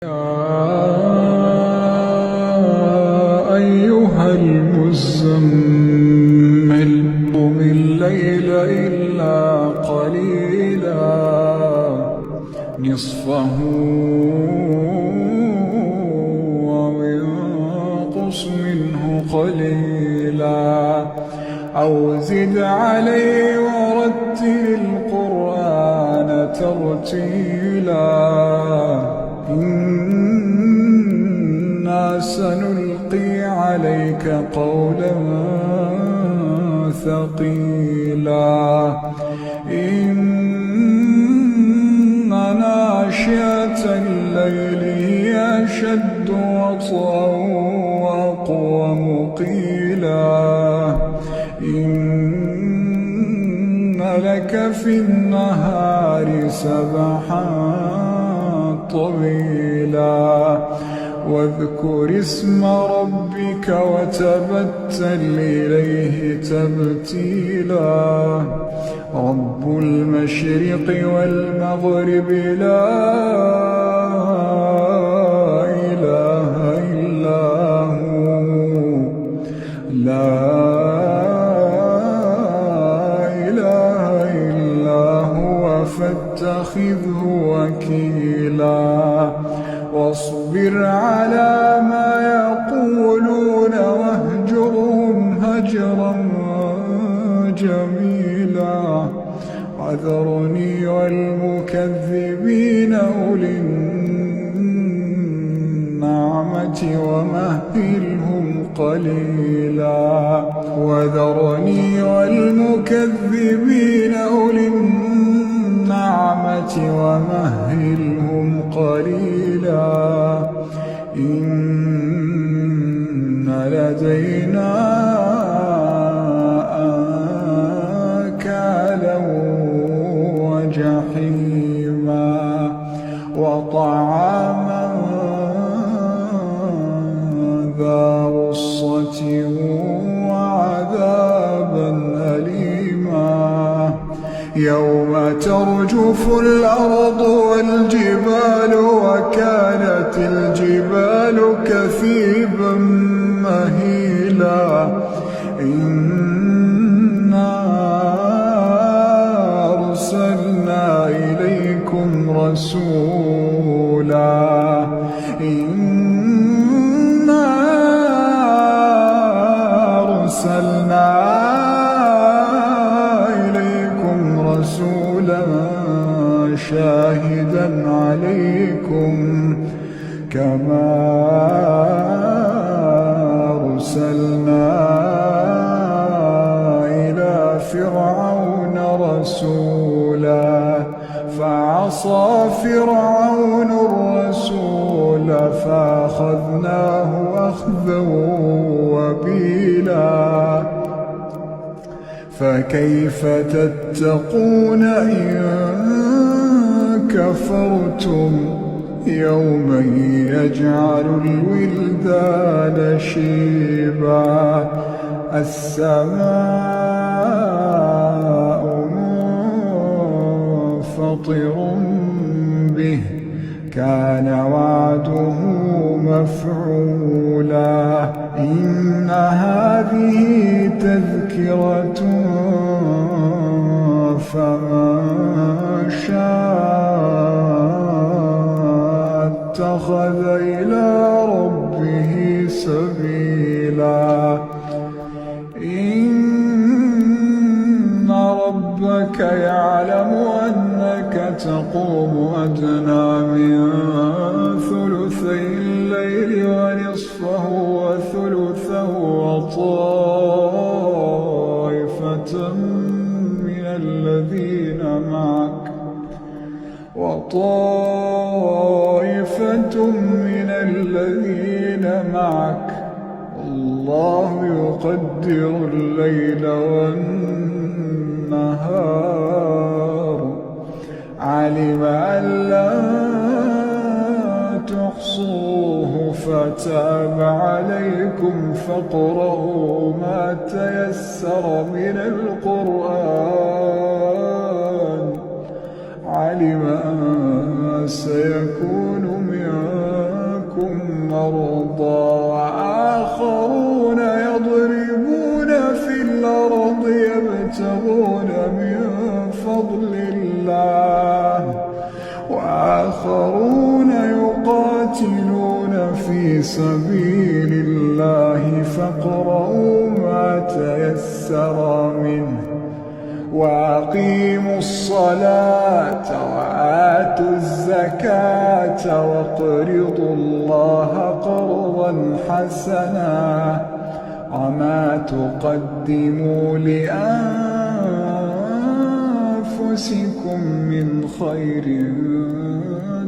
يا أيها المزمل قم الليل إلا قليلا نصفه أو انقص منه قليلا أو زد عليه ورتل القرآن ترتيلا إنا سنلقي عليك قولا ثقيلا إن ناشئة الليل هي أشد وطئا وأقوم قيلا إن لك في النهار سبحا طويلا واذكر اسم ربك وتبتل إليه تبتيلا رب المشرق والمغرب لا إله إلا هو لا إله إلا هو فاتخذه وكيلا واصبر على ما يقولون واهجرهم هجرا جميلا وذرني والمكذبين أولي النعمة ومهلهم قليلا وذرني والمكذبين أولي النعمة ومهلهم قليلا إن لدينا أنكالا وجحيما وطعاما ذا غصة وعذابا أليما يوم ترجف الأرض والجبال وكانت الجبال كثيبا مهيلا إنا أرسلنا إليكم رسولا إنا أرسلنا رسولا شاهدا عليكم كما أرسلنا إلى فرعون رسولا فعصى فرعون الرسول فأخذناه أخذا وبيلا فكيف تتقون إن كفرتم يوما يجعل الولدان شيبا السماء منفطر به كان وعده مفعولا إن هذه تذكرة فمن شاء اتخذ إلى ربه سبيلا إن ربك يعلم أنك تقوم أدنى من ثلثي الليل ونصفه وثلثه وطائفة من الذين معك الله يقدر الليل والنهار علم أن لا تحصوه فتاب عليكم فاقرؤوا ما تيسر من القرآن علم أن سيكون منكم مرضى وآخرون يضربون في الأرض يبتغون من فضل الله وآخرون يقاتلون في سبيل الله فاقرؤوا ما تيسر منه وأقيموا الصلاة وآتوا الزكاة وَاقْرِضُوا الله قرضا حسنا وما تقدموا لأنفسكم من خير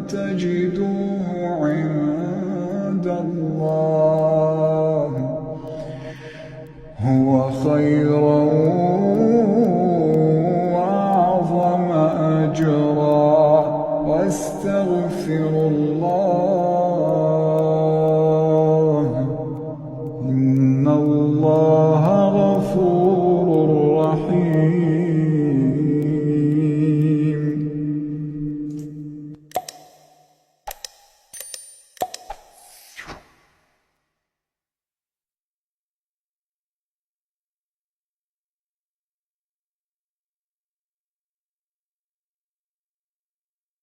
تجدوه